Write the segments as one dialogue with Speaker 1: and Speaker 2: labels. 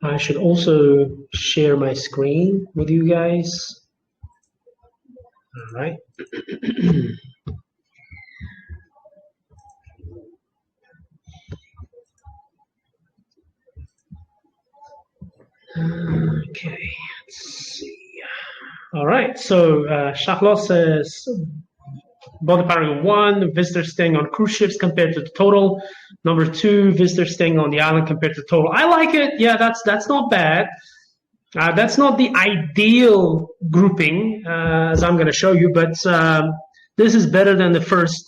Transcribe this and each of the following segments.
Speaker 1: I should also share my screen with you guys. All right. Okay, let's see. All right, so Charlotte says, about the paragraph 1, visitors staying on cruise ships compared to the total. Number 2, visitors staying on the island compared to the total. I like it. Yeah, that's not bad. That's not the ideal grouping, as I'm going to show you, but this is better than the first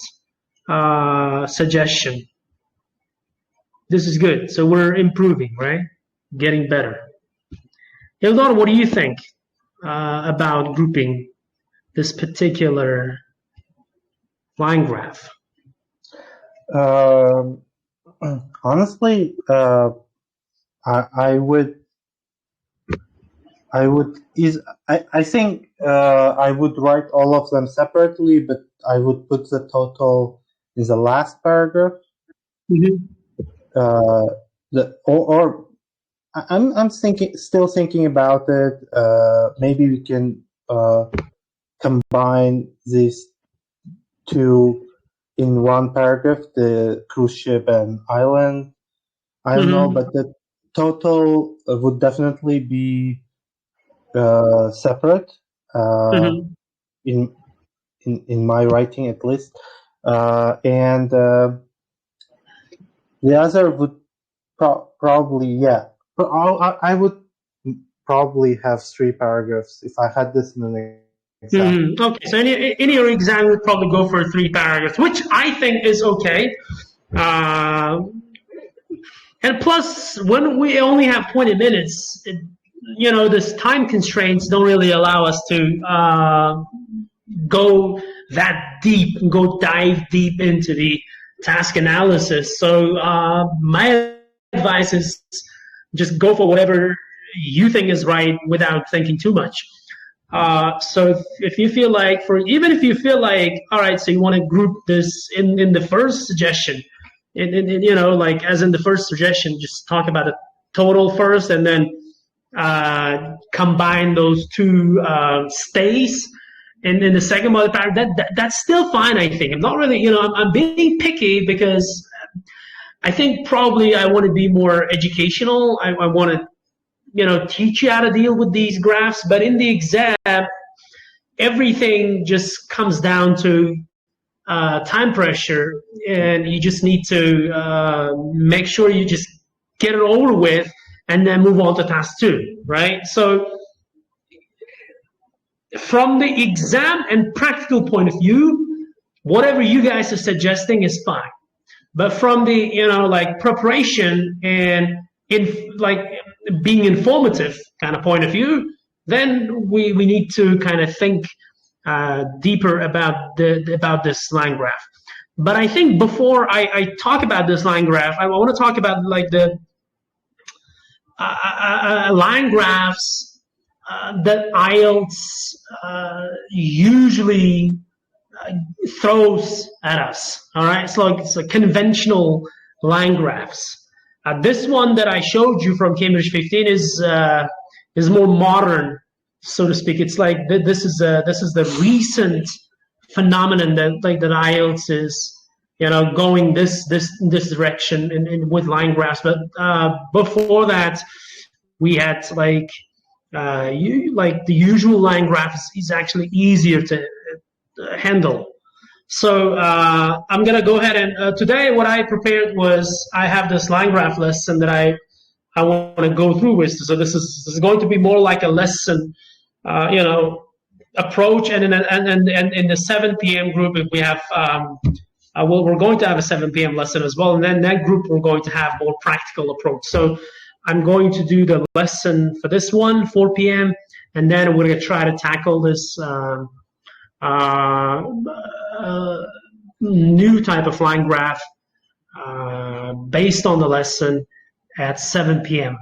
Speaker 1: suggestion. This is good. So we're improving, right? Getting better. Eldor, what do you think about grouping this particular line graph?
Speaker 2: Honestly, I think I would write all of them separately, but I would put the total in the last paragraph.
Speaker 1: Mm-hmm.
Speaker 2: I'm still thinking about it. Maybe we can combine these two in one paragraph, the cruise ship and island. I don't know, but the total would definitely be separate in my writing, at least. And the other would probably, yeah. I would probably have 3 paragraphs if I had this in an exam.
Speaker 1: Okay, so in your exam would probably go for 3 paragraphs, which I think is okay. And plus, when we only have 20 minutes, this time constraints don't really allow us to go that deep, dive deep into the task analysis. So my advice is just go for whatever you think is right without thinking too much. So if you feel like, all right, so you want to group this in the first suggestion, like as in the first suggestion, just talk about the total first and then combine those two stays. And in the second paragraph, that's still fine, I think. I'm not really, I'm being picky because I think probably I want to be more educational. I want to, teach you how to deal with these graphs. But in the exam, everything just comes down to time pressure, and you just need to make sure you just get it over with and then move on to task 2, right? So from the exam and practical point of view, whatever you guys are suggesting is fine. But from the, preparation and being informative kind of point of view, then we need to kind of think deeper about this line graph. But I think before I talk about this line graph, I want to talk about the line graphs that IELTS usually throws at us. All right, it's a conventional line graphs. This one that I showed you from Cambridge 15 is more modern, so to speak. It's like this is the recent phenomenon that IELTS is going this direction with line graphs. But before that, we had the usual line graph is actually easier to handle. So I'm going to go ahead and today what I prepared was I have this line graph lesson that I want to go through with. So this is going to be more like a lesson, approach. And in the 7 p.m. group, if we have, we're going to have a 7 p.m. lesson as well. And then that group, we're going to have more practical approach. So I'm going to do the lesson for this one, 4 p.m. And then we're going to try to tackle this new type of line graph based on the lesson at 7 p.m.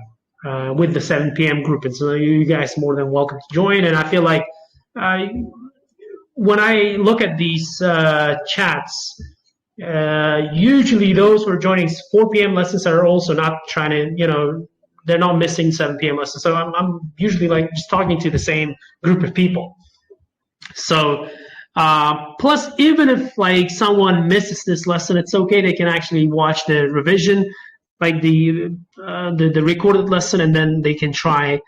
Speaker 1: With the 7 p.m. group. And so you guys are more than welcome to join. And I feel like when I look at these chats, usually those who are joining 4 p.m. lessons are also not trying to, they're not missing 7 p.m. lessons. So I'm usually like just talking to the same group of people. So plus, even if like someone misses this lesson, it's okay. They can actually watch the revision, like the recorded lesson, and then they can try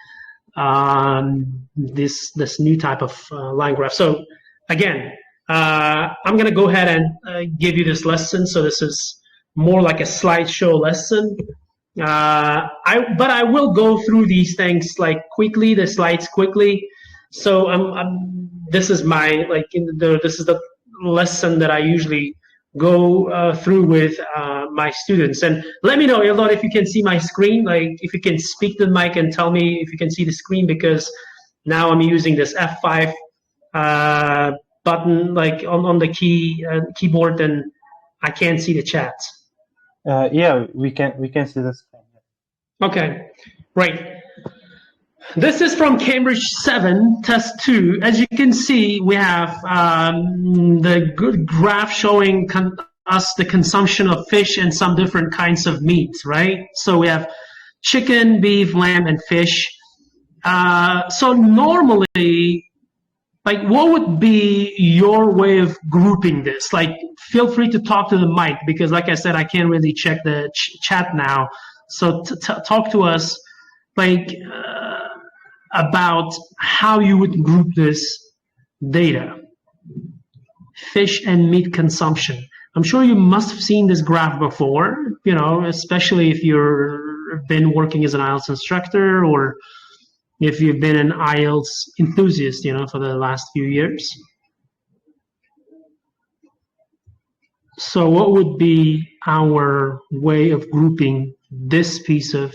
Speaker 1: this new type of line graph. So again, I'm going to go ahead and give you this lesson. So this is more like a slideshow lesson. But I will go through these things like quickly, the slides quickly. So this is my this is the lesson that I usually go through with my students. And let me know, Eldar, if you can see my screen, like if you can speak to the mic and tell me if you can see the screen, because now I'm using this F5 button like on the keyboard, and I can't see the chat.
Speaker 2: Yeah, we can see the screen.
Speaker 1: Okay, right. This is from Cambridge 7, test 2. As you can see, we have the good graph showing us the consumption of fish and some different kinds of meat, right? So we have chicken, beef, lamb, and fish. So normally, like, what would be your way of grouping this? Like, feel free to talk to the mic, because like I said, I can't really check the chat now. So talk to us, like, about how you would group this data. Fish and meat consumption. I'm sure you must have seen this graph before, you know, especially if you've been working as an IELTS instructor, or if you've been an IELTS enthusiast, you know, for the last few years. So what would be our way of grouping this piece of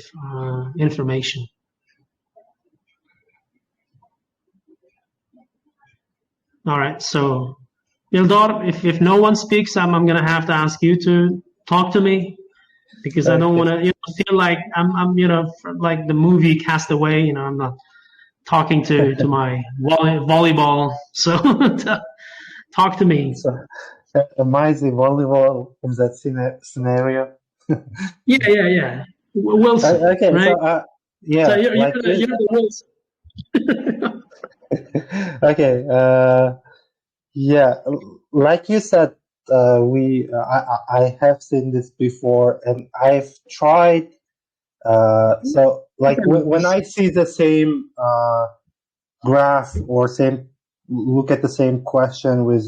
Speaker 1: information? All right, so Eldar, if no one speaks, I'm going to have to ask you to talk to me, because I don't want to feel like I'm like the movie Castaway, you know, I'm not talking to my volleyball. So talk to me.
Speaker 2: So, amazing volleyball in that scenario.
Speaker 1: Yeah. Wilson.
Speaker 2: Okay,
Speaker 1: right?
Speaker 2: so yeah.
Speaker 1: So you're
Speaker 2: like
Speaker 1: the Wilson.
Speaker 2: Okay. Yeah, like you said, I have seen this before, and I've tried. So like when I see the same graph, or look at the same question with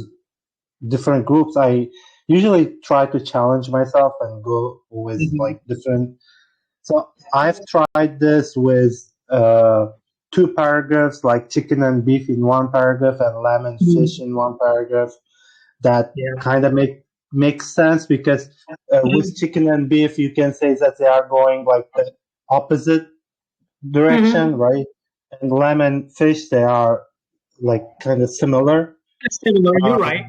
Speaker 2: different groups, I usually try to challenge myself and go with like different. So I've tried this with 2 paragraphs, like chicken and beef in 1 paragraph and lamb and fish in 1 paragraph. That kind of makes sense, because with chicken and beef, you can say that they are going like the opposite direction, right? And lamb and fish, they are like kind of similar.
Speaker 1: Similar, you're right.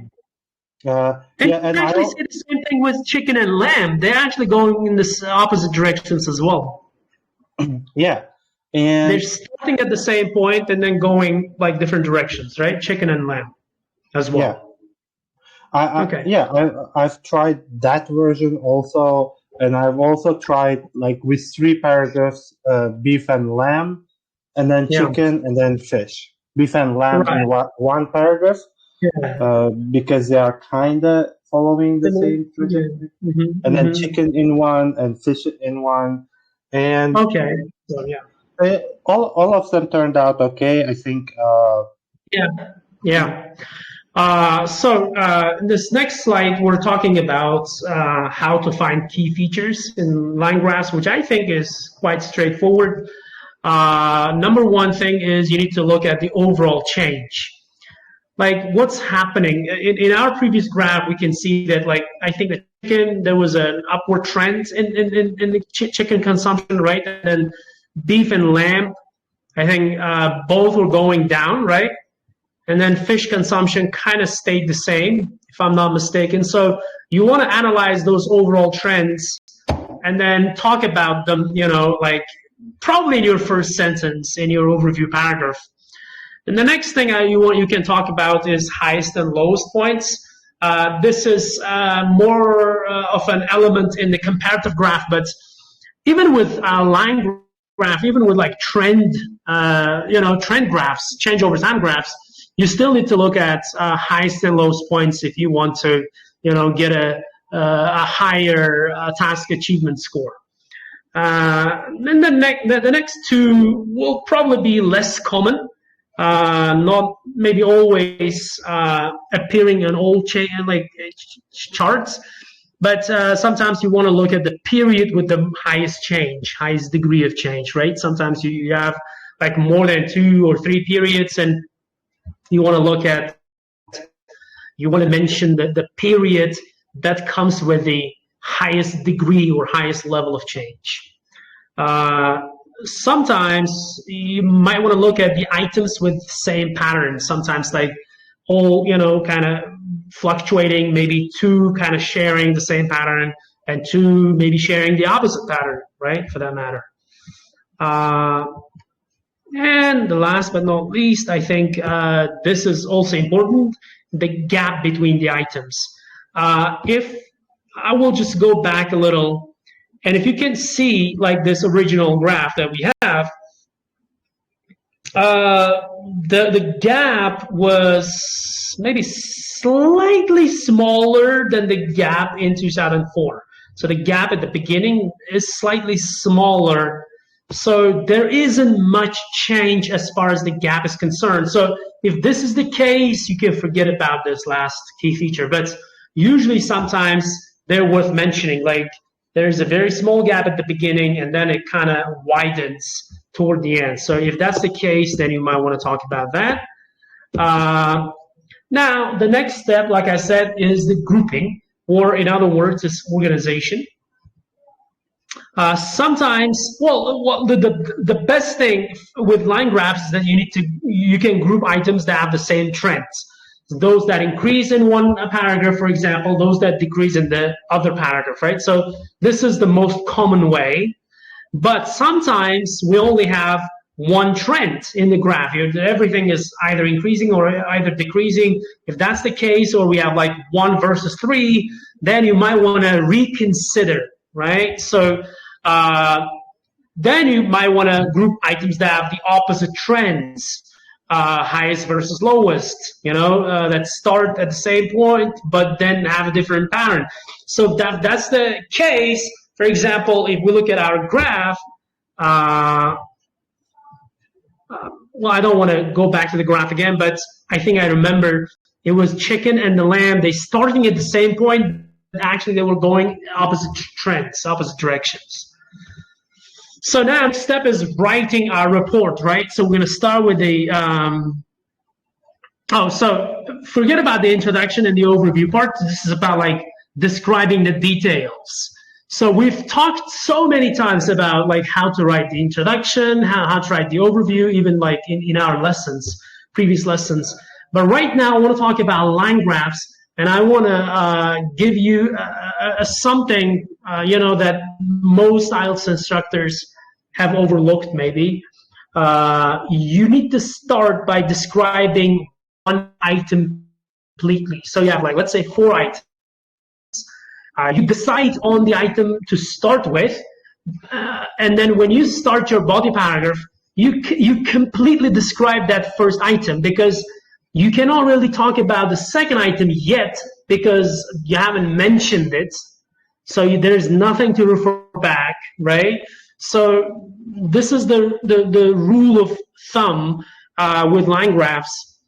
Speaker 2: And
Speaker 1: you actually see the same thing with chicken and lamb. They're actually going in this opposite directions as well.
Speaker 2: Yeah. And
Speaker 1: they're starting at the same point and then going like different directions, right? Chicken and lamb as well.
Speaker 2: Yeah. I've tried that version also, and I've also tried like with 3 paragraphs, beef and lamb, and then chicken and then fish. Beef and lamb in 1 paragraph, because they are kind of following the same trajectory. And then chicken in 1 and fish in 1, and
Speaker 1: so
Speaker 2: all of them turned out okay, I think.
Speaker 1: So this next slide, we're talking about how to find key features in line graphs, which I think is quite straightforward. Number one thing is you need to look at the overall change. Like what's happening in our previous graph, we can see that, like, I think the chicken, there was an upward trend in the chicken consumption, right? And then beef and lamb, I think both were going down, right? And then fish consumption kind of stayed the same, if I'm not mistaken. So you want to analyze those overall trends and then talk about them, you know, like probably in your first sentence in your overview paragraph. And the next thing you can talk about is highest and lowest points. This is more of an element in the comparative graph, but even with line graph, even with like trend, trend graphs, change over time graphs, you still need to look at highest and lowest points if you want to, get a higher task achievement score. And the next two will probably be less common, not maybe always appearing on all charts, but sometimes you want to look at the period with the highest degree of change, right? Sometimes you have like more than 2 or 3 periods, and you want to mention the period that comes with the highest degree or highest level of change. Sometimes you might want to look at the items with the same pattern. Sometimes like all, kind of fluctuating, maybe 2 kind of sharing the same pattern and 2 maybe sharing the opposite pattern, right, for that matter. And the last but not least, I think this is also important, the gap between the items. If I will just go back a little, and if you can see like this original graph that we have, the gap was maybe slightly smaller than the gap in 2004. So the gap at the beginning is slightly smaller. So there isn't much change as far as the gap is concerned. So if this is the case, you can forget about this last key feature. But usually sometimes they're worth mentioning. Like there's a very small gap at the beginning and then it kind of widens toward the end. So if that's the case, then you might want to talk about that. Now, the next step, like I said, is the grouping, or in other words, is organization. Sometimes, the best thing with line graphs is that you can group items that have the same trends. Those that increase in one paragraph, for example, those that decrease in the other paragraph, right? So this is the most common way. But sometimes we only have one trend in the graph. Everything is either increasing or either decreasing. If that's the case, or we have like 1 versus 3, then you might want to reconsider, right? So then you might want to group items that have the opposite trends, highest versus lowest, that start at the same point but then have a different pattern. So that's the case. For example, if we look at our graph, I don't want to go back to the graph again, but I think I remember it was chicken and the lamb. They starting at the same point, but actually they were going opposite trends, opposite directions. So now next step is writing our report, right? So we're going to start with the, so forget about the introduction and the overview part. This is about like describing the details. So we've talked so many times about like how to write the introduction, how to write the overview, even like in our lessons, previous lessons. But right now I want to talk about line graphs, and I want to give you something, that most IELTS instructors have overlooked maybe. You need to start by describing one item completely. So you have like, let's say 4 items. You decide on the item to start with, and then when you start your body paragraph, you completely describe that first item, because you cannot really talk about the second item yet because you haven't mentioned it. So there's nothing to refer back, right? So this is the rule of thumb with line graphs.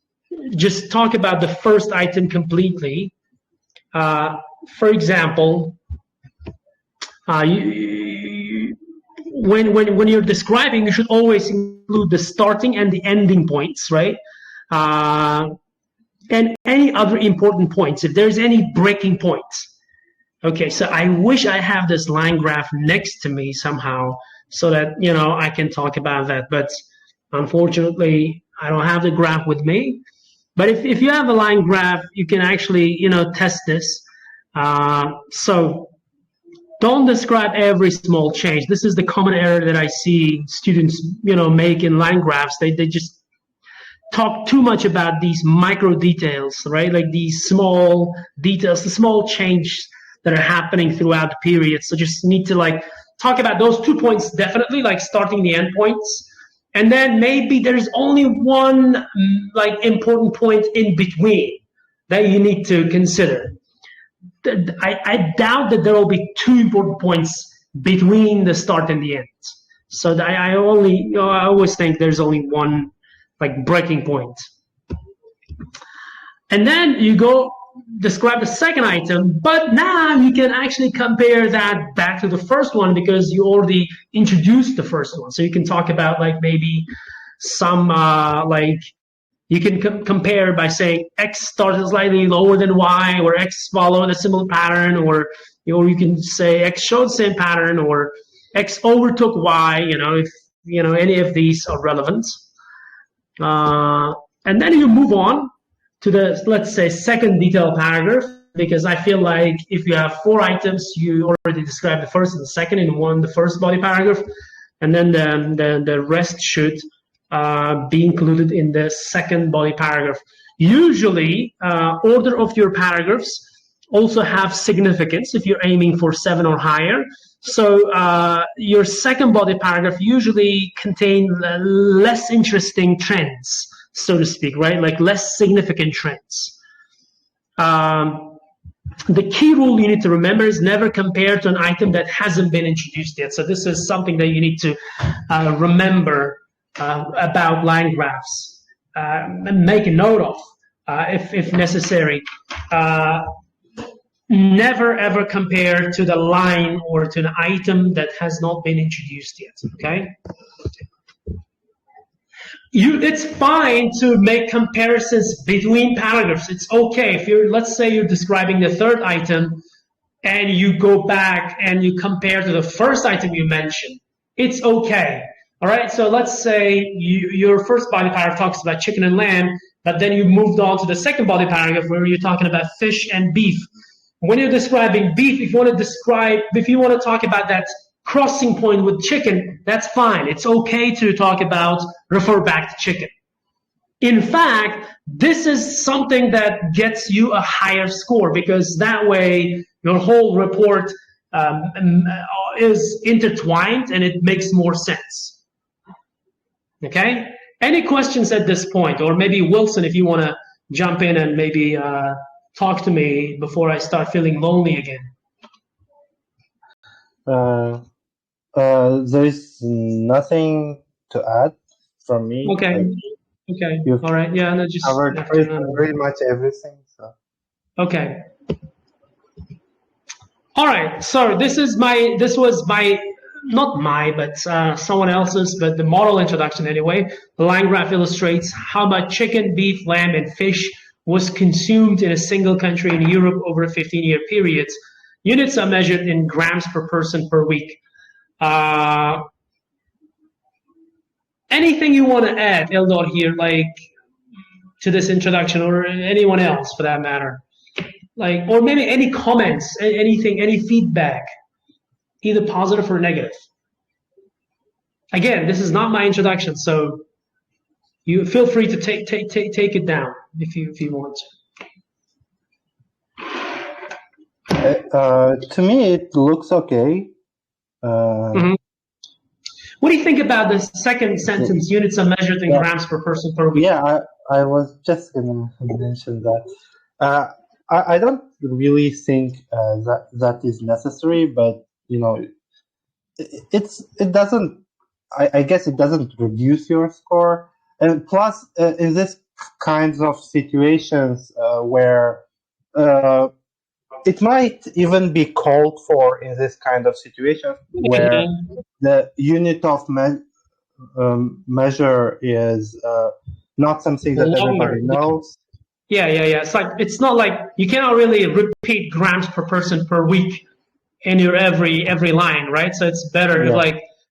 Speaker 1: Just talk about the first item completely. For example, when you're describing, you should always include the starting and the ending points, right? And any other important points, if there's any breaking points. Okay, so I wish I have this line graph next to me somehow so that, I can talk about that. But unfortunately, I don't have the graph with me. But if you have a line graph, you can actually, test this. So don't describe every small change. This is the common error that I see students, make in line graphs. They just talk too much about these micro details, right? Like these small details, the small changes that are happening throughout the period. So just need to like talk about those 2 points definitely, like starting the endpoints. And then maybe there's only one like important point in between that you need to consider. I doubt that there will be 2 important points between the start and the end. So I always think there's only one like breaking point. And then you go describe the second item, but now you can actually compare that back to the first one because you already introduced the first one. So you can talk about like maybe some like you can compare by saying X started slightly lower than Y, or X followed a similar pattern, or you can say X showed the same pattern, or X overtook Y. If any of these are relevant, and then you move on to the, let's say, second detailed paragraph, because I feel like if you have 4 items, you already described the first and the second in the first body paragraph, and then the rest should be included in the second body paragraph. Usually, order of your paragraphs also have significance if you're aiming for 7 or higher. So your second body paragraph usually contains less interesting trends, so to speak, right? Like less significant trends. The key rule you need to remember is never compare to an item that hasn't been introduced yet. So this is something that you need to remember about line graphs and make a note of if necessary. Never ever compare to the line or to an item that has not been introduced yet, okay? It's fine to make comparisons between paragraphs. It's okay if let's say you're describing the third item and you go back and you compare to the first item you mentioned. It's okay. All right, so let's say your first body paragraph talks about chicken and lamb, but then you moved on to the second body paragraph where you're talking about fish and beef. When you're describing beef, if you want to talk about that crossing point with chicken, that's fine. It's okay to refer back to chicken. In fact, this is something that gets you a higher score because that way your whole report is intertwined and it makes more sense. Okay? Any questions at this point? Or maybe Wilson, if you want to jump in and maybe talk to me before I start feeling lonely again.
Speaker 2: There's nothing to add from me.
Speaker 1: Okay. Okay. All right. Yeah. No, just
Speaker 2: covered pretty much everything. So.
Speaker 1: Okay. All right. So this was not my, but someone else's, but the model introduction anyway. The line graph illustrates how much chicken, beef, lamb, and fish was consumed in a single country in Europe over a 15-year period. Units are measured in grams per person per week. Anything you want to add, Eldor, here, like to this introduction, or anyone else for that matter? Like, or maybe any comments, anything, any feedback, either positive or negative. Again, this is not my introduction, so you feel free to take it down if you want
Speaker 2: to. To me, it looks okay.
Speaker 1: What do you think about the second sentence? Units are measured in grams per person per week.
Speaker 2: Yeah, I was just going to mention that. I don't really think that is necessary, but it doesn't. I guess it doesn't reduce your score, and plus, in this kinds of situations where it might even be called for in this kind of situation where the unit of measure is not something that everybody knows.
Speaker 1: Yeah. It's not like you cannot really repeat grams per person per week in your every line, right? So it's better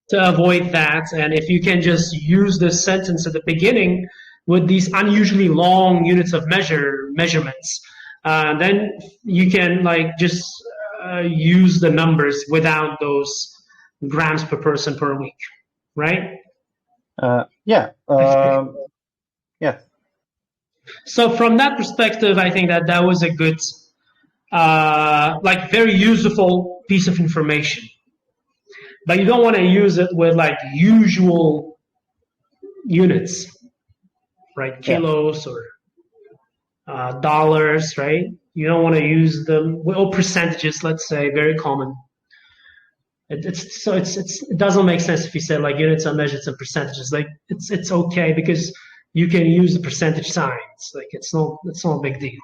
Speaker 1: to avoid that, and if you can just use this sentence at the beginning with these unusually long units of measurements. Then you can just use the numbers without those grams per person per week, right?
Speaker 2: Yeah.
Speaker 1: So from that perspective, I think that was a good, very useful piece of information. but you don't want to use it with like usual units, right? Kilos or dollars, right? You don't want to use them, or percentages, let's say, very common. It doesn't make sense if you say like units are measured in percentages. Like it's okay because you can use the percentage signs. Like it's not a big deal.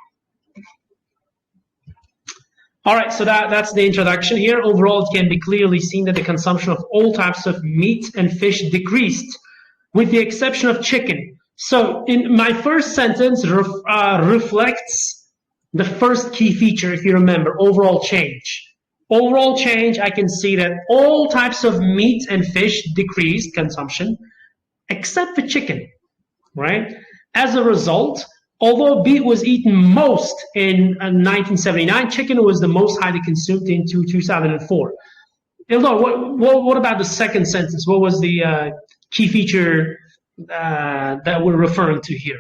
Speaker 1: All right, so that's the introduction here. Overall, it can be clearly seen that the consumption of all types of meat and fish decreased, with the exception of chicken. So in my first sentence reflects the first key feature, if you remember, overall change. Overall change, I can see that all types of meat and fish decreased consumption, except for chicken, right? As a result, although beef was eaten most in 1979, chicken was the most highly consumed in 2004. Eldar, what about the second sentence? What was the key feature that we're referring to here?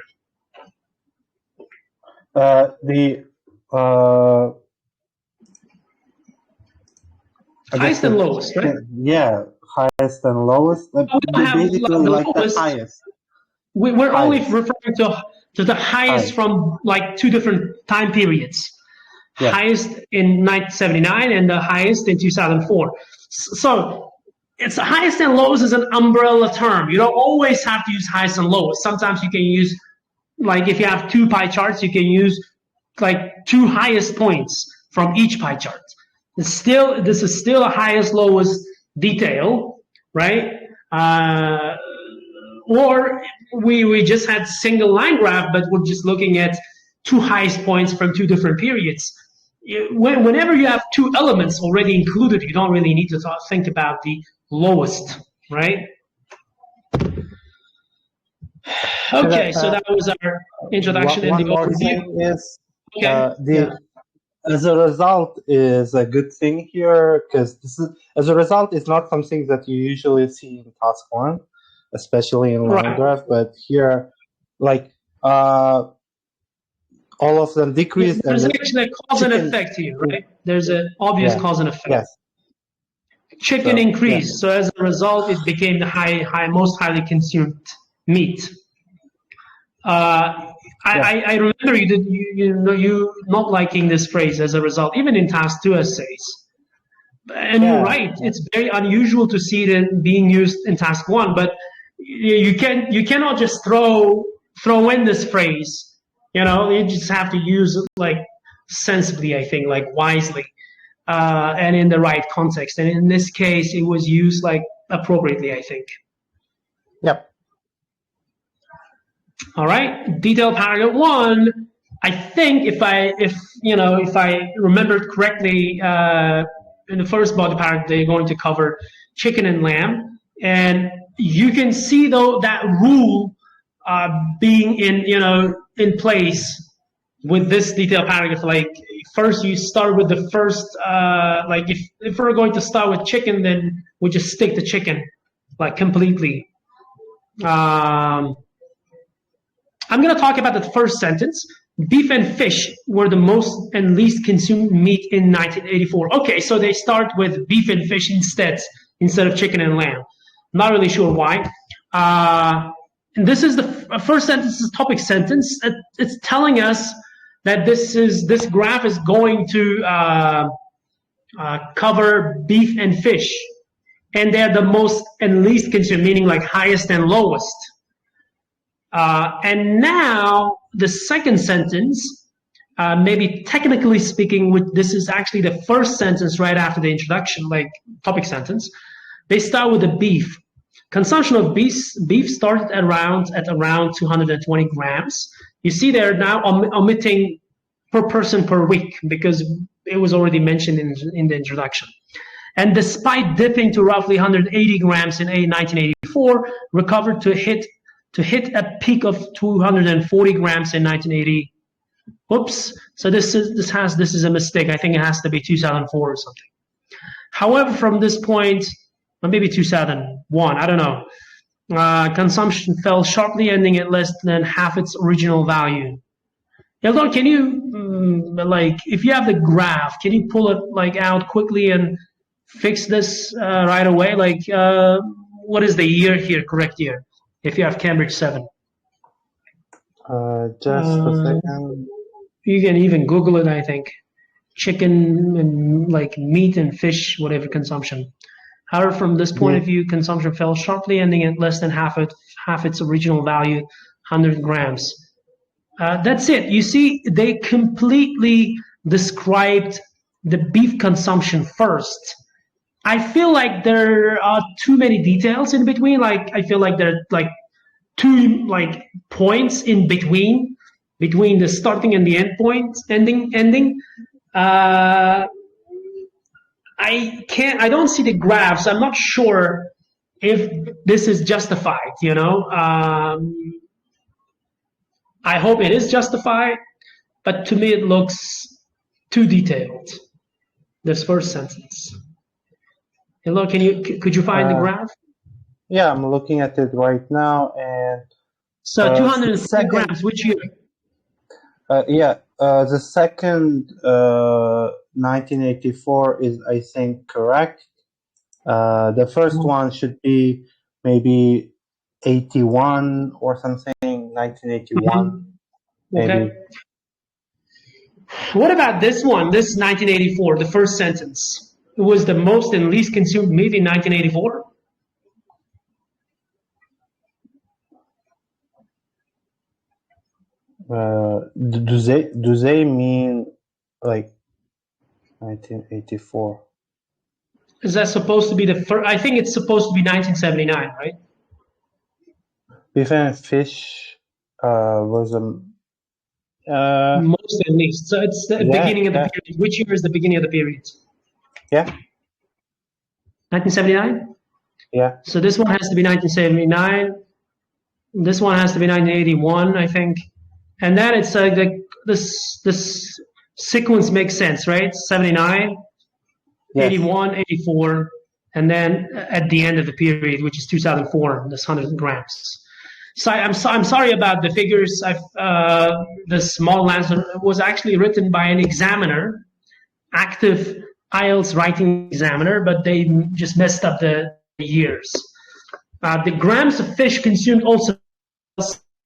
Speaker 1: Highest and lowest, right?
Speaker 2: Yeah, highest and lowest. Basically, like the highest.
Speaker 1: We're only referring to the highest from like two different time periods. Yeah. Highest in 1979 and the highest in 2004. So it's the highest and lowest is an umbrella term. You don't always have to use highest and lowest. Sometimes you can use, like if you have two pie charts, you can use like two highest points from each pie chart. This is still a highest lowest detail, right? Or we just had single line graph, but we're just looking at two highest points from two different periods. Whenever you have two elements already included, you don't really need to think about the lowest, right? Okay, so that was our introduction and the overview.
Speaker 2: Is, as a result is a good thing here, because as a result is not something that you usually see in task one, especially in line graph, but here, like all of them decreased.
Speaker 1: There's actually a cause and effect here, right? There's an obvious cause and effect.
Speaker 2: Yes.
Speaker 1: Chicken increased, so as a result, it became the most highly consumed meat. I remember you not liking this phrase as a result, even in task 2 essays. And you're right, it's very unusual to see it being used in task 1, but you cannot just throw in this phrase. You just have to use it like sensibly, I think, like wisely, and in the right context. And in this case, it was used like appropriately, I think.
Speaker 2: Yep.
Speaker 1: All right, detailed paragraph 1. I think if I remembered correctly, in the first body paragraph, they're going to cover chicken and lamb, and you can see though that rule being in place with this detailed paragraph. Like first, you start with the first. Like if we're going to start with chicken, then we just stick to chicken, like completely. I'm going to talk about the first sentence. Beef and fish were the most and least consumed meat in 1984. Okay, so they start with beef and fish instead of chicken and lamb. Not really sure why. And this is the first sentence, is topic sentence. It's telling us that this graph is going to cover beef and fish, and they're the most and least consumed, meaning like highest and lowest. And now the second sentence, maybe technically speaking, this is actually the first sentence right after the introduction, like topic sentence. They start with the beef. Consumption of beef started at around 220 grams. You see they're now omitting per person per week because it was already mentioned in the introduction. And despite dipping to roughly 180 grams in 1984, recovered to hit a peak of 240 grams in 1980. Oops. So this is a mistake. I think it has to be 2004 or something. However, from this point, or maybe 2001, I don't know, consumption fell sharply, ending at less than half its original value. Eldar, can you, if you have the graph, can you pull it out quickly and fix this right away? Like, what is the year here, correct year, if you have Cambridge 7?
Speaker 2: Just a second.
Speaker 1: You can even Google it, I think. Chicken and like meat and fish, whatever consumption. However, from this point of view, consumption fell sharply, ending at less than half its original value, 100 grams. That's it. You see, they completely described the beef consumption first. I feel like there are too many details in between. Like, I feel like there are like two like points in between the starting and the end point, ending. I don't see the graphs. I'm not sure if this is justified, you know. I hope it is justified, but to me it looks too detailed, this first sentence. Hello, could you find the graph?
Speaker 2: Yeah, I'm looking at it right now, and
Speaker 1: so 206 grams, which year?
Speaker 2: The second 1984 is, I think, correct. The first one should be maybe 81 or something, 1981. Maybe.
Speaker 1: Okay. What about this one, this 1984, the first sentence? It was the most and least consumed meat in 1984?
Speaker 2: Do they mean like 1984?
Speaker 1: Is that supposed to be the first? I think it's supposed to be 1979, right?
Speaker 2: Beef and fish was
Speaker 1: most and least. So it's the beginning of the period. Which year is the beginning of the period?
Speaker 2: Yeah.
Speaker 1: 1979?
Speaker 2: Yeah.
Speaker 1: So this one has to be 1979. This one has to be 1981, I think. And then it's like this sequence makes sense, right? 79, yes. 81, 84, and then at the end of the period, which is 2004, this 100 grams. So I'm sorry about the figures. The small answer was actually written by an examiner, active IELTS writing examiner, but they just messed up the years. The grams of fish consumed also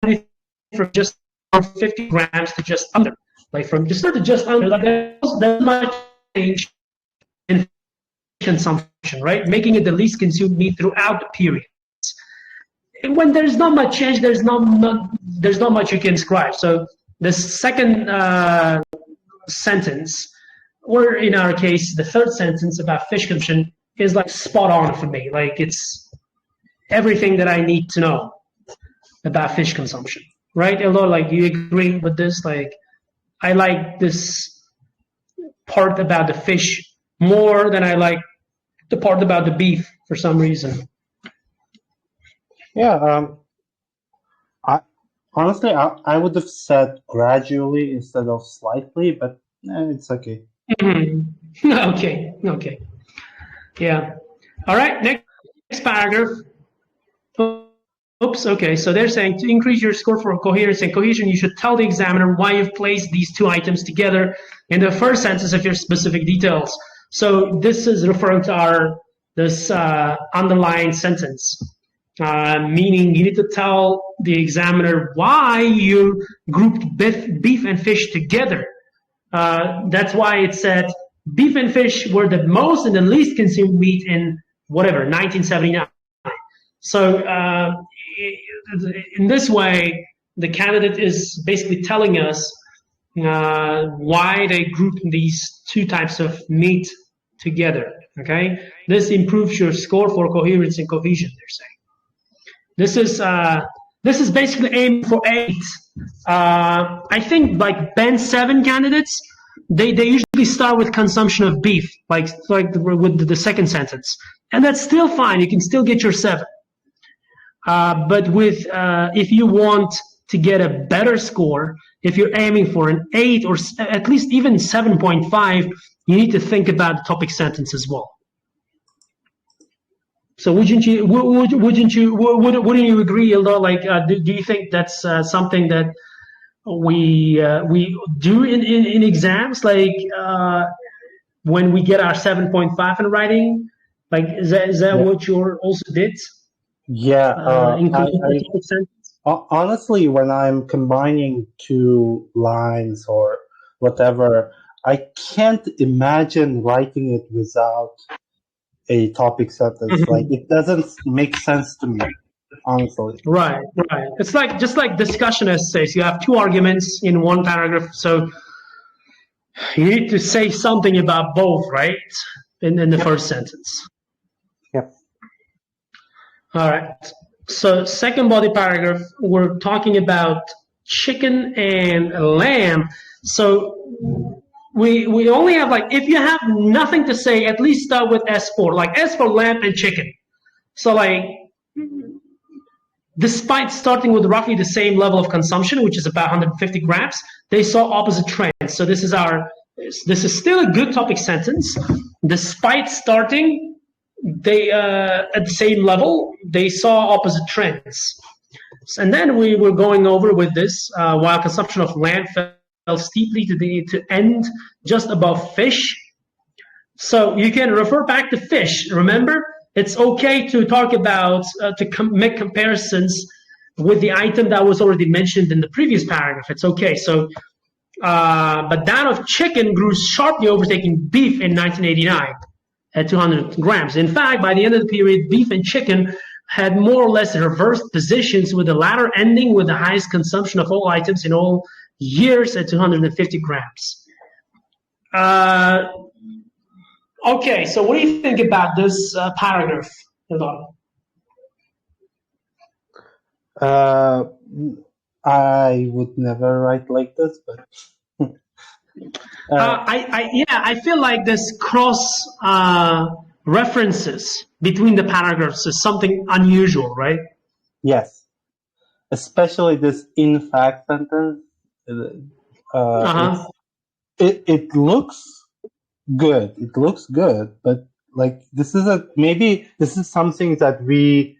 Speaker 1: from just 50 grams to just under, like from just to just under. Like there's much change in consumption, right? Making it the least consumed meat throughout the period. And when there's not much change, there's not much you can describe. So the second sentence, or in our case, the third sentence about fish consumption is like spot on for me. Like it's everything that I need to know about fish consumption, right? Although, like, you agree with this? Like, I like this part about the fish more than I like the part about the beef for some reason.
Speaker 2: Yeah, honestly, I would have said gradually instead of slightly, but it's okay.
Speaker 1: Mm-hmm. Okay. Yeah. All right, next paragraph. Oops, okay, so they're saying to increase your score for coherence and cohesion, you should tell the examiner why you've placed these two items together in the first sentence of your specific details. So this is referring to this underlying sentence. Meaning you need to tell the examiner why you grouped beef and fish together. That's why it said beef and fish were the most and the least consumed meat in whatever, 1979. So in this way, the candidate is basically telling us why they grouped these two types of meat together. Okay, this improves your score for coherence and cohesion, they're saying. This is basically aimed for 8. I think like Band 7 candidates, they usually start with consumption of beef, like with the second sentence, and that's still fine. You can still get your 7. But with if you want to get a better score, if you're aiming for an 8 or at least even 7.5, you need to think about the topic sentence as well. So wouldn't you agree, Eldar? Like, do you think that's something that we do in exams? Like, when we get our 7.5 in writing? Like, is that what you also did?
Speaker 2: Yeah,
Speaker 1: Including the topic sentence?
Speaker 2: honestly, when I'm combining two lines or whatever, I can't imagine writing it without a topic sentence. Like,
Speaker 1: Mhm.
Speaker 2: it doesn't make sense to me, honestly.
Speaker 1: Right, right. It's like just like discussion essays. You have two arguments in one paragraph, so you need to say something about both, right? In the
Speaker 2: Yep.
Speaker 1: first sentence.
Speaker 2: Yep.
Speaker 1: All right. So second body paragraph, we're talking about chicken and lamb. So we only have, like, if you have nothing to say, at least start with S4. Like S for lamb and chicken. So like, despite starting with roughly the same level of consumption, which is about 150 grams, they saw opposite trends. So this is still a good topic sentence. Despite starting they at the same level, they saw opposite trends. And then we were going over with this, while consumption of land fell steeply to end just above fish. So you can refer back to fish. Remember, it's okay to talk about, make comparisons with the item that was already mentioned in the previous paragraph. It's okay. So, but that of chicken grew sharply, overtaking beef in 1989 at 200 grams. In fact, by the end of the period, beef and chicken had more or less reversed positions, with the latter ending with the highest consumption of all items in all years at 250 grams. Okay, so what do you think about this paragraph, Eldon?
Speaker 2: I would never write like this, but
Speaker 1: I feel like this cross references between the paragraphs is something unusual, right?
Speaker 2: yes, especially this in fact sentence. It looks good. It looks good, but like maybe this is something that we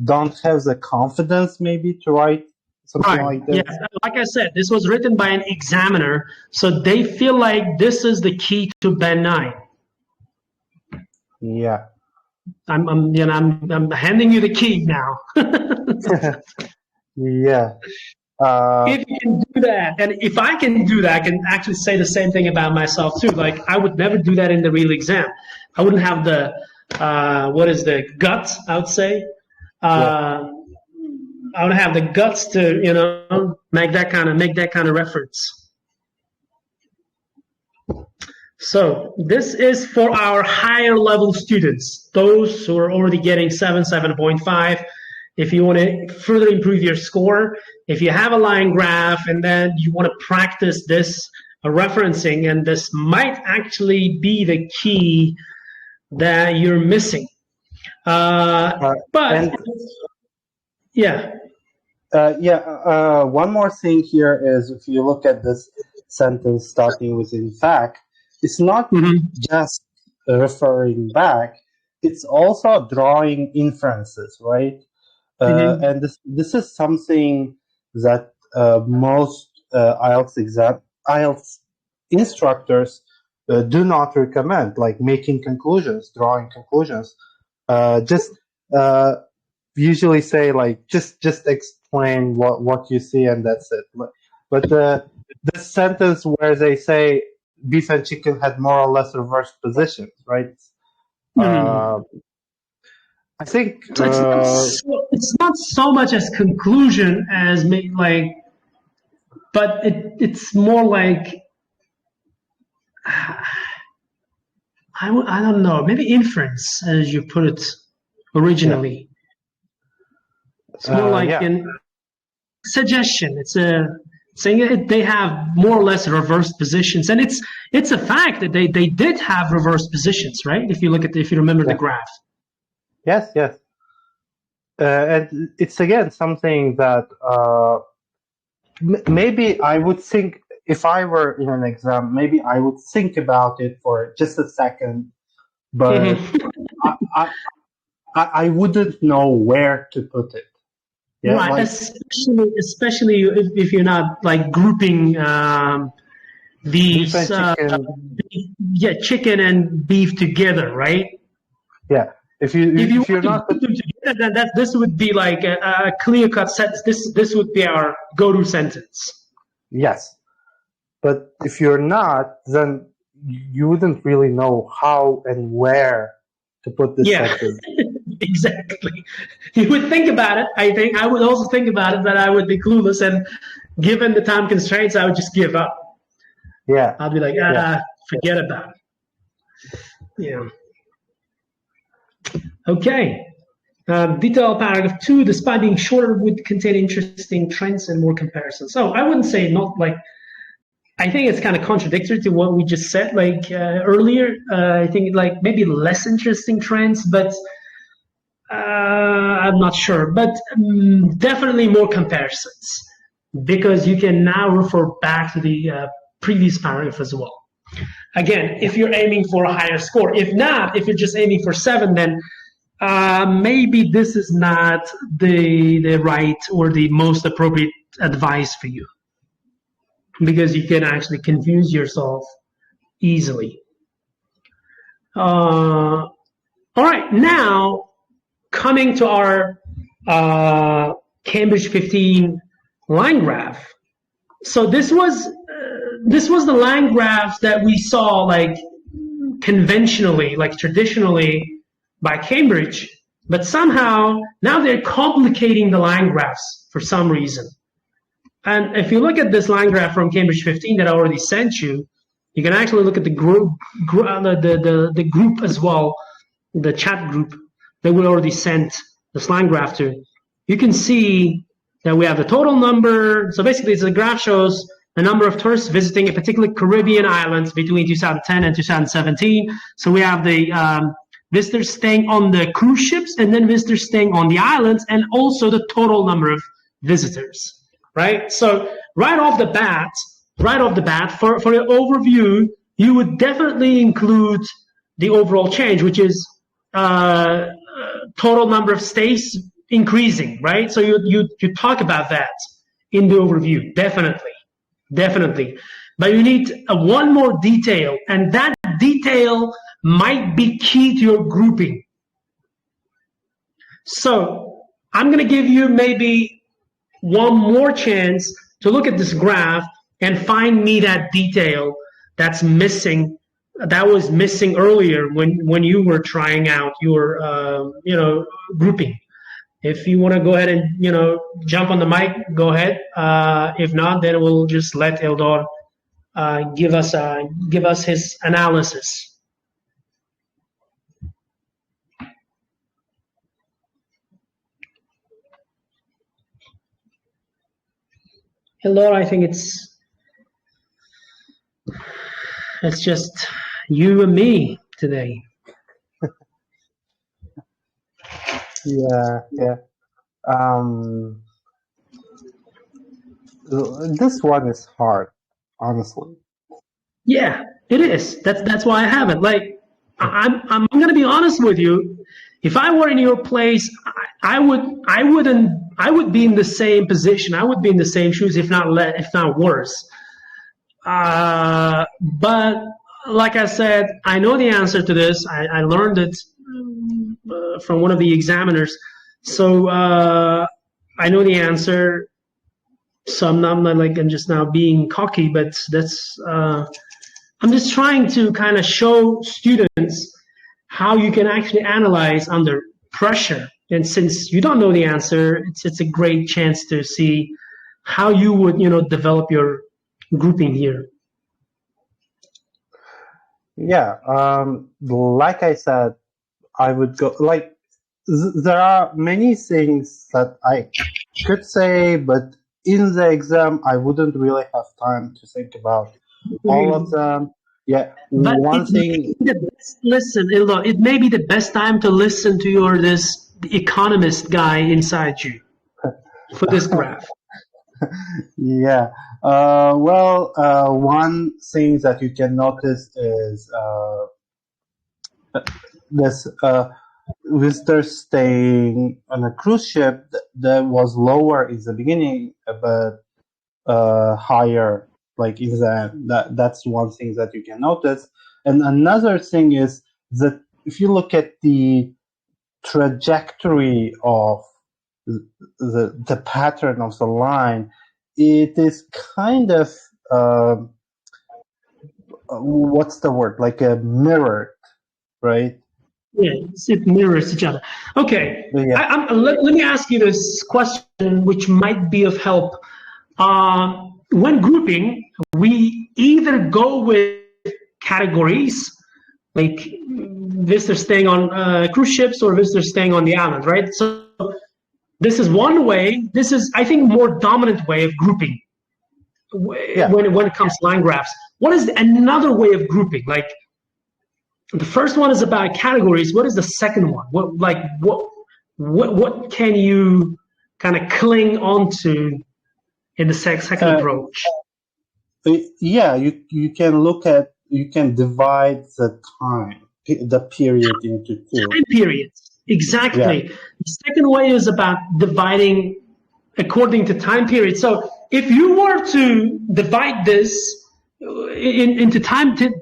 Speaker 2: don't have the confidence maybe to write something like this.
Speaker 1: Yeah, like I said, this was written by an examiner, so they feel like this is the key to Band 9.
Speaker 2: Yeah.
Speaker 1: I'm handing you the key now.
Speaker 2: Yeah.
Speaker 1: If you can do that, and if I can do that, I can actually say the same thing about myself too. Like, I would never do that in the real exam. I wouldn't have the guts, I would say. I would have the guts to, make that kind of reference. So this is for our higher level students, those who are already getting 7.5. If you want to further improve your score, if you have a line graph and then you want to practice this referencing, and this might actually be the key that you're missing.
Speaker 2: One more thing here is, if you look at this sentence starting with in fact, it's not just referring back, it's also drawing inferences, right? And this is something that most IELTS instructors do not recommend, like making conclusions, drawing conclusions. Usually say, like, just explain what you see and that's it. But this sentence where they say beef and chicken had more or less reversed positions, right? I think
Speaker 1: it's not so much as conclusion as but it's more like, I don't know, maybe inference, as you put it originally. Yeah. It's more like a suggestion. It's saying they have more or less reversed positions, and it's a fact that they did have reversed positions, right? If you remember the graph.
Speaker 2: Yes. And it's again something that maybe I would think, if I were in an exam, maybe I would think about it for just a second, but I wouldn't know where to put it.
Speaker 1: Yeah, right, especially if you're not like grouping these
Speaker 2: Beef and chicken.
Speaker 1: chicken and beef together, right?
Speaker 2: Yeah. If
Speaker 1: If you
Speaker 2: you're
Speaker 1: want to
Speaker 2: not
Speaker 1: put them together, then this would be like a clear-cut sentence. This would be our go-to sentence.
Speaker 2: yes, but if you're not, then you wouldn't really know how and where to put this sentence.
Speaker 1: Exactly. You would think about it. I think I would also think about it, that I would be clueless, and given the time constraints, I would just give up.
Speaker 2: Yeah.
Speaker 1: I'll be like, forget about it. Yeah. Okay. Detail paragraph 2, despite being shorter, would contain interesting trends and more comparisons. So I wouldn't say not like, I think it's kind of contradictory to what we just said like earlier. I think like maybe less interesting trends, but I'm not sure. But definitely more comparisons, because you can now refer back to the previous paragraph as well. Again, if you're aiming for a higher score. If not, if you're just aiming for 7, then maybe this is not the right or the most appropriate advice for you, because you can actually confuse yourself easily. All right, now coming to our Cambridge 15 line graph. So this was the line graph that we saw like conventionally, like traditionally by Cambridge, but somehow now they're complicating the line graphs for some reason. And if you look at this line graph from Cambridge 15 that I already sent you, you can actually look at the group as well, the chat group that we already sent this line graph to. You can see that we have the total number. So basically, the graph shows the number of tourists visiting a particular Caribbean islands between 2010 and 2017. So we have the visitors staying on the cruise ships, and then visitors staying on the islands, and also the total number of visitors, right? So right off the bat, for an overview, you would definitely include the overall change, which is total number of stays increasing, right? So you talk about that in the overview, definitely. But you need one more detail, and that detail might be key to your grouping. So I'm going to give you maybe one more chance to look at this graph and find me that detail that's missing, that was missing earlier when you were trying out your grouping. If you want to go ahead and jump on the mic, go ahead. If not, then we'll just let Eldor give us his analysis. Eldor, I think it's just you and me today.
Speaker 2: Yeah. This one is hard, honestly.
Speaker 1: Yeah, it is. That's why I have it. Like, I'm gonna be honest with you. If I were in your place, I would be in the same position. I would be in the same shoes, if not worse. But like I said, I know the answer to this. I learned it from one of the examiners. So I know the answer. So I'm not like I'm just now being cocky, but that's I'm just trying to kind of show students how you can actually analyze under pressure. And since you don't know the answer, it's a great chance to see how you would develop your grouping here.
Speaker 2: Yeah, like I said, I would go like there are many things that I could say, but in the exam I wouldn't really have time to think about all of them. Yeah,
Speaker 1: but
Speaker 2: one thing.
Speaker 1: Listen, Eldor, it may be the best time to listen to this economist guy inside you for this graph.
Speaker 2: Yeah. Well, one thing that you can notice is this visitor staying on a cruise ship that was lower in the beginning, but higher like exam. That's one thing that you can notice. And another thing is that if you look at the trajectory of the pattern of the line, it is kind of what's the word, like a mirror, right?
Speaker 1: Yeah, it mirrors each other. Okay,
Speaker 2: Yeah.
Speaker 1: let me ask you this question, which might be of help. When grouping, we either go with categories, like visitors staying on cruise ships or visitors staying on the island, right? So this is one way. This is, I think, more dominant way of grouping when it comes to line graphs. What is another way of grouping? Like, the first one is about categories. What is the second one? What can you kind of cling onto in the second approach?
Speaker 2: Yeah, you can divide the period into two.
Speaker 1: Time periods, exactly.
Speaker 2: Yeah.
Speaker 1: The second way is about dividing according to time period. So if you were to divide this into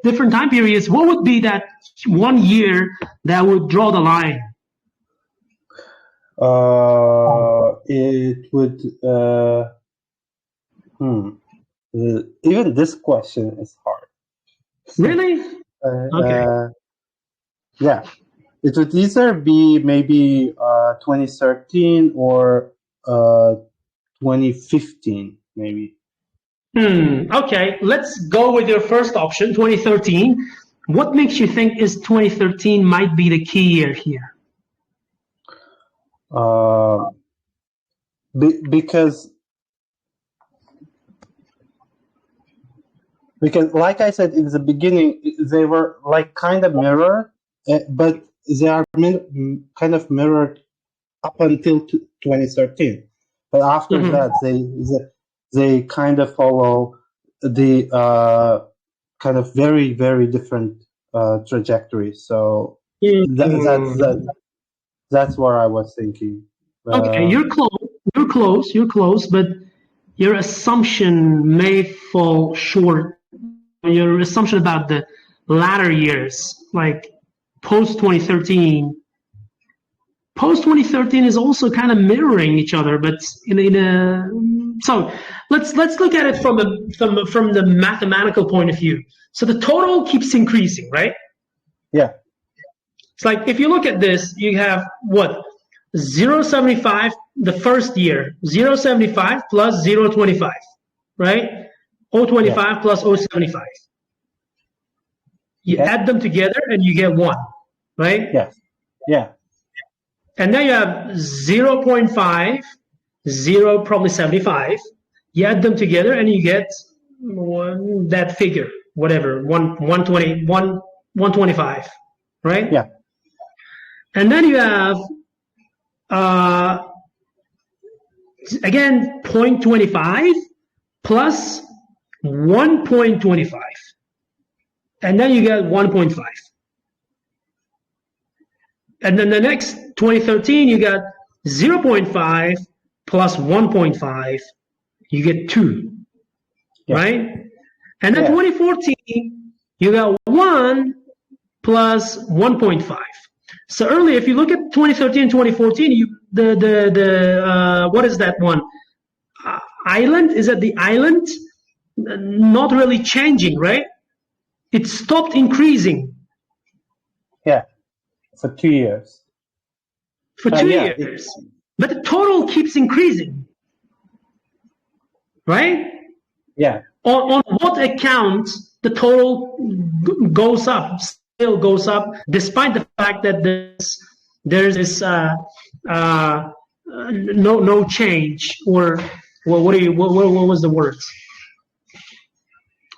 Speaker 1: different time periods, what would be that 1 year that would draw the line?
Speaker 2: It would. Even this question is hard.
Speaker 1: Really? Okay.
Speaker 2: Yeah, it would either be maybe 2013 or 2015, maybe.
Speaker 1: Okay, let's go with your first option, 2013. What makes you think is 2013 might be the key year here?
Speaker 2: Because like I said in the beginning, they were like kind of mirrored, but they are kind of mirrored up until 2013. But after that, they kind of follow the kind of very, very different trajectory. So that's what I was thinking.
Speaker 1: Okay, you're close, but your assumption may fall short. Your assumption about the latter years, like post 2013. Post 2013 is also kind of mirroring each other, but so let's look at it from the mathematical point of view. So the total keeps increasing, right?
Speaker 2: Yeah.
Speaker 1: It's like if you look at this, you have what? 0.75 the first year, 0.75 plus 0.25, right? 0.25 plus 0.75. You add them together and you get 1, right?
Speaker 2: Yes. Yeah.
Speaker 1: And then you have 0.5, 0, probably 75. You add them together and you get that figure, whatever, 125, right?
Speaker 2: Yeah.
Speaker 1: And then you have, again, 0.25 plus 1.25. And then you get 1.5. And then the next 2013, you got 0.5 plus 1.5, you get 2, right? And then 2014, you got 1 plus 1.5. So earlier, if you look at 2013, 2014, what is that one? Island? Is that the island? Not really changing, right? It stopped increasing.
Speaker 2: Yeah. For 2 years.
Speaker 1: For 2 years. But the total keeps increasing. Right?
Speaker 2: Yeah.
Speaker 1: On what account the total goes up, still goes up, despite the fact that there's this no change, or what was the word?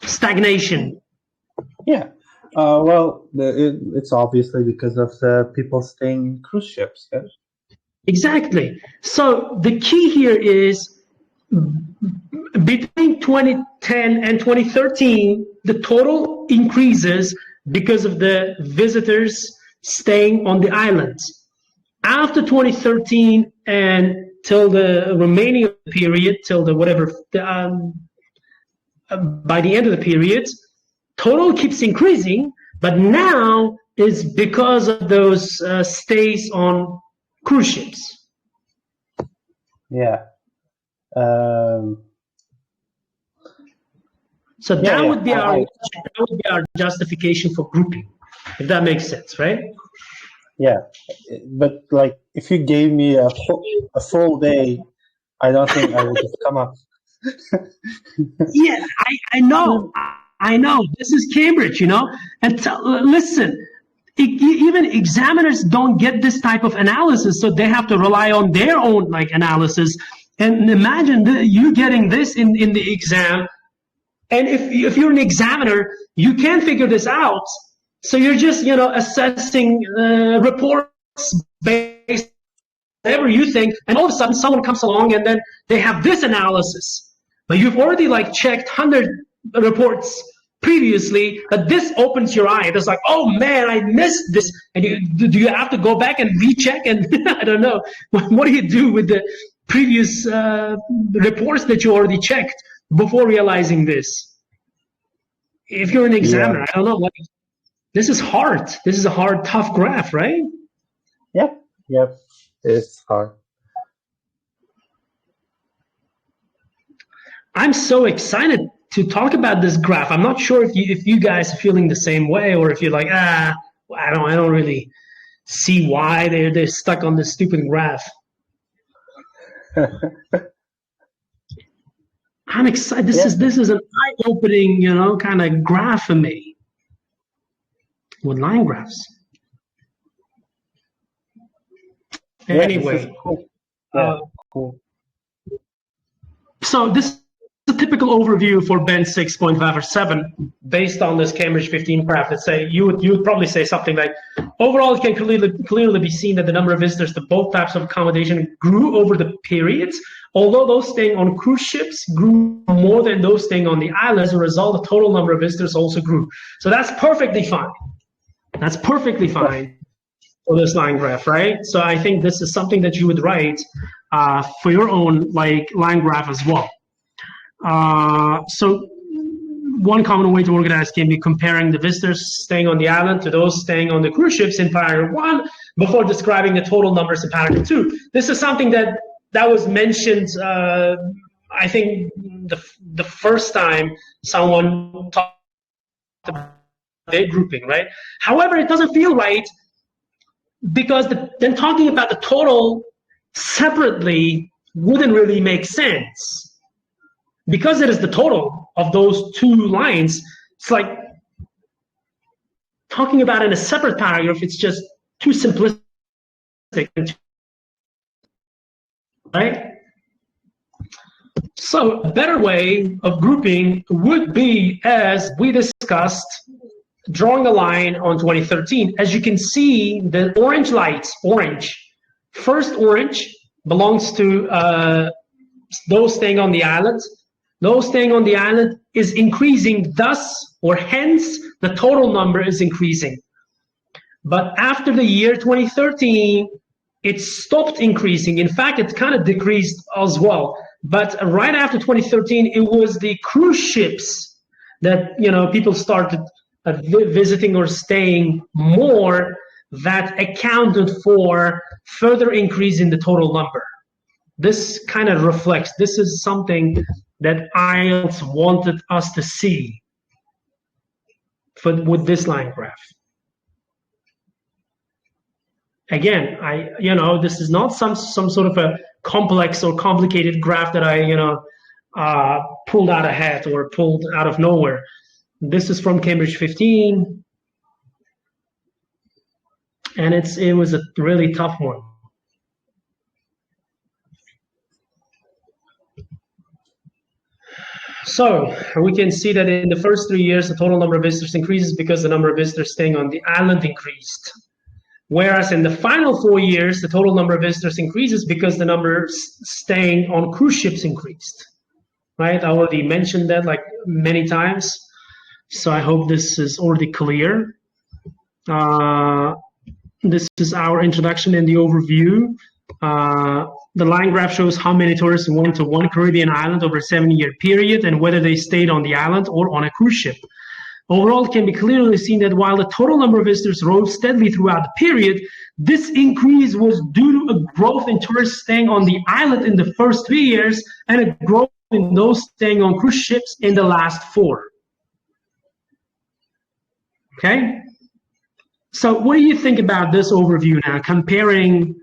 Speaker 1: Stagnation.
Speaker 2: Yeah. Well, it's obviously because of the people staying in cruise ships. Yeah?
Speaker 1: Exactly. So the key here is between 2010 and 2013, the total increases because of the visitors staying on the islands. After 2013 and till the remaining period, till the whatever, by the end of the period, total keeps increasing, but now is because of those stays on cruise ships.
Speaker 2: Yeah.
Speaker 1: So that would be our justification for grouping, if that makes sense, right?
Speaker 2: Yeah, but like if you gave me a full day, I don't think I would have come up.
Speaker 1: Yeah, I know. This is Cambridge, And listen, even examiners don't get this type of analysis, so they have to rely on their own analysis. And imagine you getting this in the exam. And if you're an examiner, you can't figure this out. So you're just, assessing reports based on whatever you think, and all of a sudden someone comes along and then they have this analysis. But you've already checked 100 reports previously, but this opens your eye. It's like, oh man, I missed this. And do you have to go back and recheck? And I don't know. What do you do with the previous reports that you already checked before realizing this? If you're an examiner, I don't know. This is hard. This is a hard, tough graph, right?
Speaker 2: Yep. It's hard.
Speaker 1: I'm so excited to talk about this graph. I'm not sure if you guys are feeling the same way, or if you're like, I don't really see why they're stuck on this stupid graph. I'm excited. This is an eye-opening, kind of graph for me with line graphs. Anyway,
Speaker 2: cool.
Speaker 1: So this is a typical overview for Ben 6.5 or 7 based on this Cambridge 15 graph. Let's say you would probably say something like, overall, it can clearly be seen that the number of visitors to both types of accommodation grew over the periods, although those staying on cruise ships grew more than those staying on the island. As a result, the total number of visitors also grew. So that's perfectly fine. That's perfectly fine for this line graph, right? So I think this is something that you would write for your own line graph as well. So one common way to organize can be comparing the visitors staying on the island to those staying on the cruise ships in paragraph 1 before describing the total numbers in paragraph 2. This is something that was mentioned, I think, the first time someone talked about their grouping, right? However, it doesn't feel right because then talking about the total separately wouldn't really make sense. Because it is the total of those two lines, it's like talking about in a separate paragraph, it's just too simplistic, right? So a better way of grouping would be, as we discussed, drawing a line on 2013. As you can see, the orange lights, first orange belongs to those staying on the island. Those staying on the island is increasing, thus, or hence, the total number is increasing. But after the year 2013, it stopped increasing. In fact, it kind of decreased as well. But right after 2013, it was the cruise ships that people started visiting or staying more that accounted for further increase in the total number. This kind of reflects, this is something that IELTS wanted us to see with this line graph. Again, this is not some sort of a complex or complicated graph that I pulled out of hat or pulled out of nowhere. This is from Cambridge 15, and it was a really tough one. So we can see that in the first 3 years, the total number of visitors increases because the number of visitors staying on the island increased. Whereas in the final 4 years, the total number of visitors increases because the number staying on cruise ships increased. Right? I already mentioned that many times. So I hope this is already clear. This is our introduction and the overview. The line graph shows how many tourists went to one Caribbean island over a 7-year period and whether they stayed on the island or on a cruise ship. Overall, it can be clearly seen that while the total number of visitors rose steadily throughout the period, this increase was due to a growth in tourists staying on the island in the first 3 years and a growth in those staying on cruise ships in the last 4. Okay? So what do you think about this overview now, comparing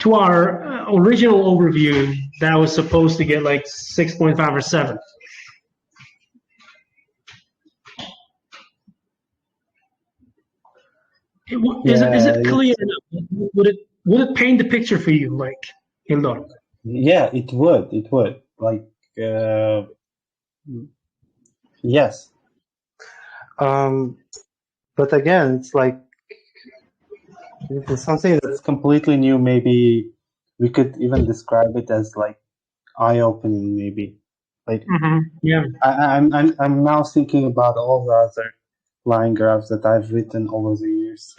Speaker 1: to our original overview that was supposed to get like 6.5 or 7? Is it clear enough? Would it paint the picture for you, like, Ildar?
Speaker 2: Yeah, it would. Like, yes. But again, it's like, it's something that's completely new. Maybe we could even describe it as like eye-opening, maybe. Like,
Speaker 1: yeah.
Speaker 2: I'm now thinking about all the other line graphs that I've written over the years.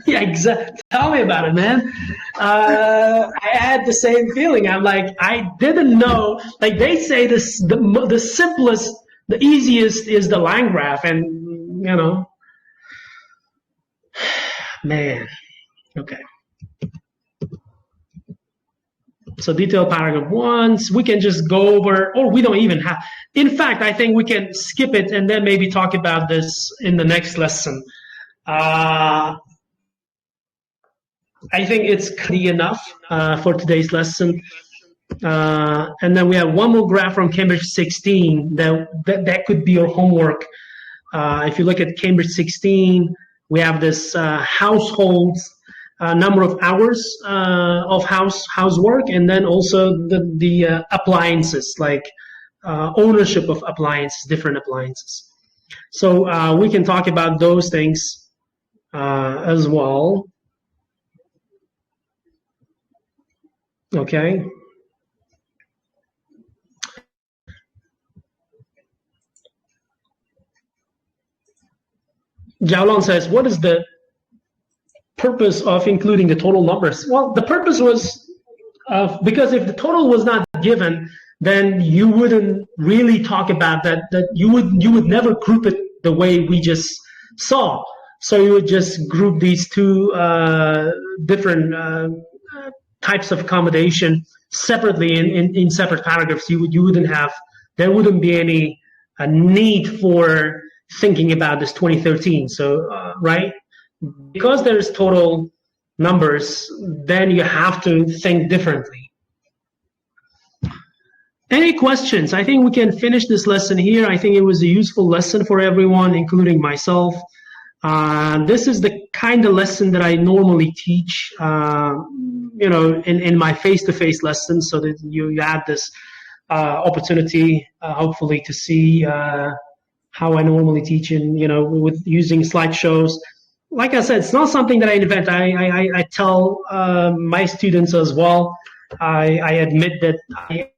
Speaker 1: yeah, exactly. Tell me about it, man. I had the same feeling. I'm like, I didn't know. Like they say, this the simplest, the easiest is the line graph, and you know, man. Okay. So detailed paragraph 1, we can just go over, or we don't even have. In fact, I think we can skip it and then maybe talk about this in the next lesson. I think it's clear enough for today's lesson. And then we have one more graph from Cambridge 16 that could be your homework. If you look at Cambridge 16, we have this household number of hours of housework, and then also the appliances, like ownership of appliances, different appliances. So we can talk about those things as well. Okay. Jaolon says, what is the purpose of including the total numbers? Well, the purpose was because if the total was not given, then you wouldn't really talk about that you would never group it the way we just saw. So you would just group these two different types of accommodation separately in separate paragraphs. There wouldn't be any need for thinking about this 2013. So right, because there's total numbers, then you have to think differently. Any questions? I think we can finish this lesson here. I think it was a useful lesson for everyone, including myself. This is the kind of lesson that I normally teach, in my face-to-face lessons, so that you have this opportunity, hopefully, to see how I normally teach, with using slideshows. Like I said, it's not something that I invent. I tell my students as well. I admit that I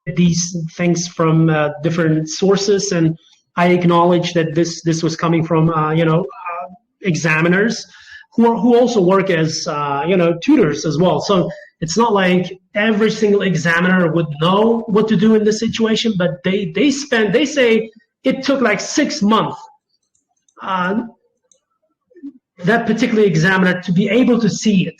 Speaker 1: get these things from different sources, and I acknowledge that this was coming from examiners who also work as tutors as well. So it's not like every single examiner would know what to do in this situation, but they say it took like 6 months. That particular examiner to be able to see it.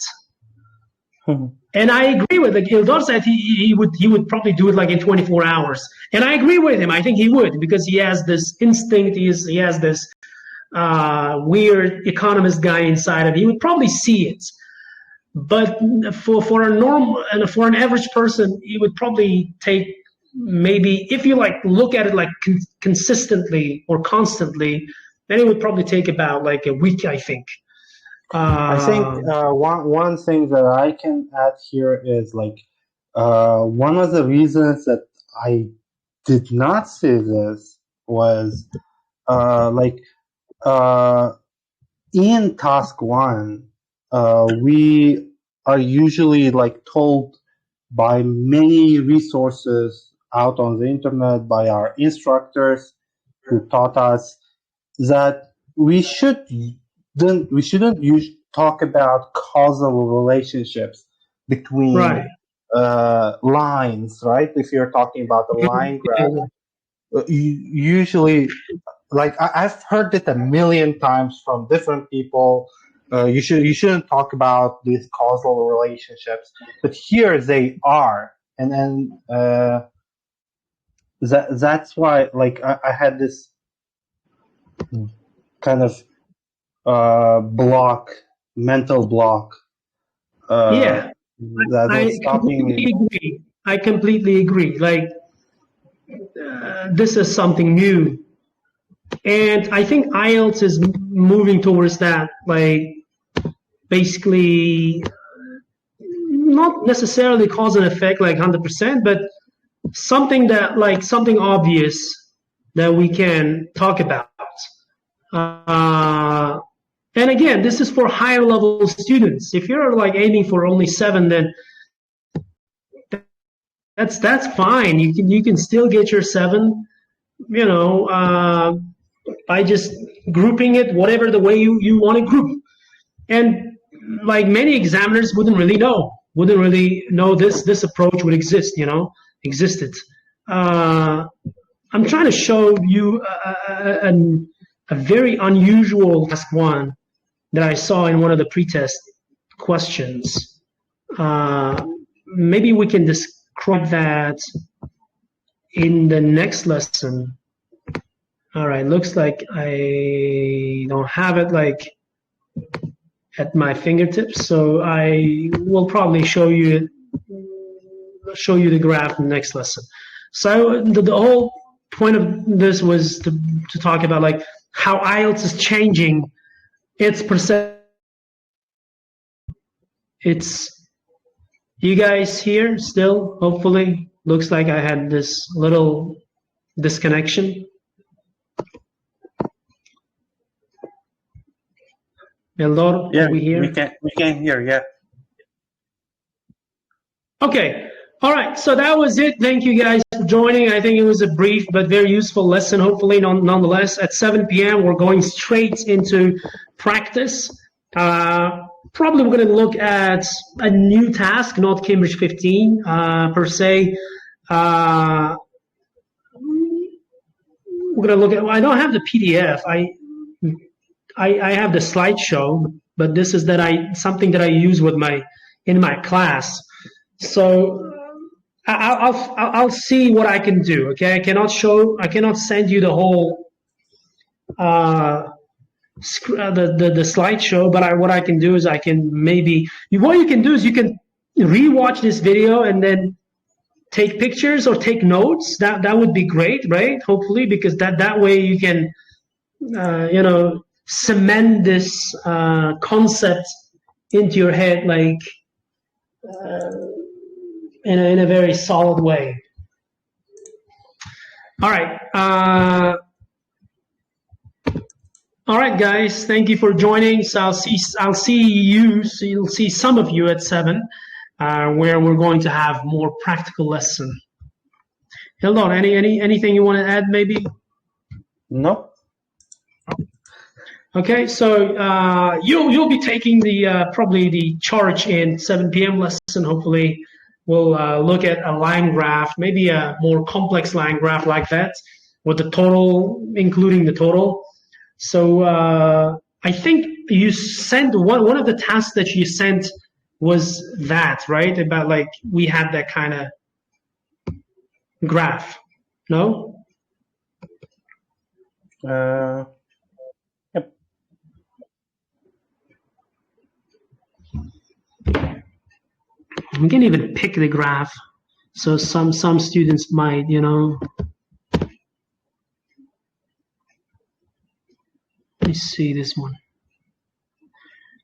Speaker 1: And I agree with it. Ildar said he would probably do it like in 24 hours. And I agree with him. I think he would, because he has this instinct. He has this weird economist guy inside of him. He would probably see it. But for an average person, it would probably take, maybe, if you look at it like consistently or constantly, then it would probably take about like a week, I think.
Speaker 2: I think one thing that I can add here is one of the reasons that I did not see this was in task 1, we are usually told by many resources out on the internet, by our instructors who taught us, that we shouldn't talk about causal relationships between
Speaker 1: Right.
Speaker 2: lines, right? If you're talking about a line graph, usually, like I've heard it a million times from different people. You shouldn't talk about these causal relationships, but here they are, and then that's why, like, I had this kind of mental block.
Speaker 1: Yeah,
Speaker 2: That
Speaker 1: I
Speaker 2: was stopping
Speaker 1: completely
Speaker 2: me.
Speaker 1: agree. I completely agree. Like, this is something new. And I think IELTS is moving towards that. Like, basically, not necessarily cause and effect, like 100%, but something that, like, something obvious that we can talk about. And again, this is for higher level students. If you're like aiming for only 7, then that's fine. You can still get your 7, by just grouping it whatever the way you want to group. And like, many examiners wouldn't really know this approach would existed. I'm trying to show you a very unusual task 1 that I saw in one of the pretest questions. Maybe we can describe that in the next lesson. All right, looks like I don't have it like at my fingertips, so I will probably show you the graph in the next lesson. So the whole point of this was to talk about like how IELTS is changing its perception. It's, you guys here still? Hopefully, looks like I had this little disconnection. Eldor,
Speaker 3: Yeah,
Speaker 1: we hear?
Speaker 3: we can hear, yeah.
Speaker 1: Okay. All right. So that was it. Thank you guys for joining. I think it was a brief but very useful lesson, hopefully, nonetheless. At 7 p.m., we're going straight into practice. Probably we're going to look at a new task, not Cambridge 15 per se. We're going to look at, I don't have the PDF. I have the slideshow, but this is something that I use in my class. So I'll see what I can do. Okay, I cannot send you the whole the slideshow, but what I can do is what you can do is you can rewatch this video and then take pictures or take notes. That would be great, right? Hopefully, because that way you can cement this concept into your head, like in a very solid way. All right. All right, guys. Thank you for joining. So I'll see you. So you'll see some of you at 7, where we're going to have more practical lesson. Eldor, anything you want to add, maybe?
Speaker 2: No.
Speaker 1: Okay, so you'll be taking probably the charge in 7 p.m. lesson. Hopefully, we'll look at a line graph, maybe a more complex line graph like that, with the total, including the total. So I think you sent one of the tasks that you sent was that, right? About like we had that kind of graph, no?
Speaker 2: Yep.
Speaker 1: We can even pick the graph. So some students might, Let me see this one.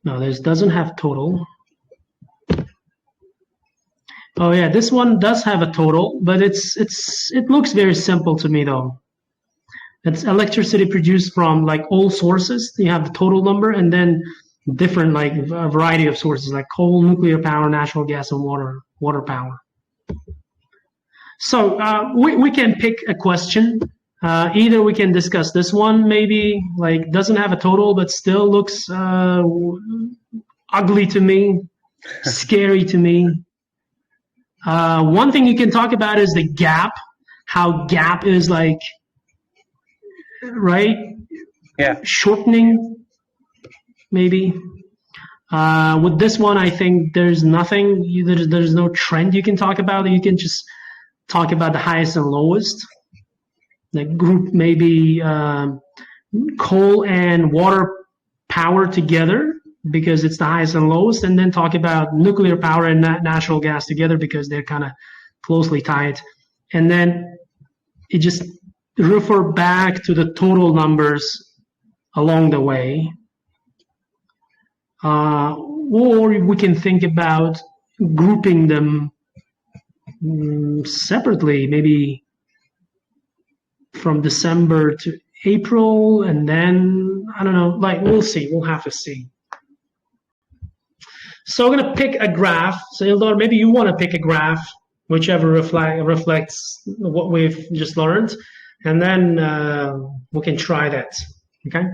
Speaker 1: No, this doesn't have total. Oh yeah, this one does have a total, but it looks very simple to me though. It's electricity produced from like all sources. You have the total number and then different, like a variety of sources like coal, nuclear power, natural gas, and water power. So we can pick a question. Either we can discuss this one, maybe, like, doesn't have a total, but still looks ugly to me, scary to me. One thing you can talk about is the gap, how gap is like, right?
Speaker 3: Yeah.
Speaker 1: Shortening, maybe. With this one, I think there's nothing, there's no trend you can talk about. You can just talk about the highest and lowest. The group maybe coal and water power together because it's the highest and lowest, and then talk about nuclear power and natural gas together because they're kind of closely tied. And then it just refer back to the total numbers along the way. Or we can think about grouping them separately, maybe from December to April, and then, I don't know, like, we'll see. We'll have to see. So I'm going to pick a graph. So, Ildar, maybe you want to pick a graph, whichever reflects what we've just learned, and then we can try that. Okay?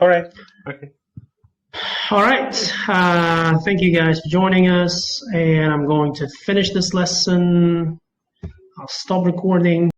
Speaker 3: All right. Okay.
Speaker 1: All right. Thank you guys for joining us, and I'm going to finish this lesson. I'll stop recording.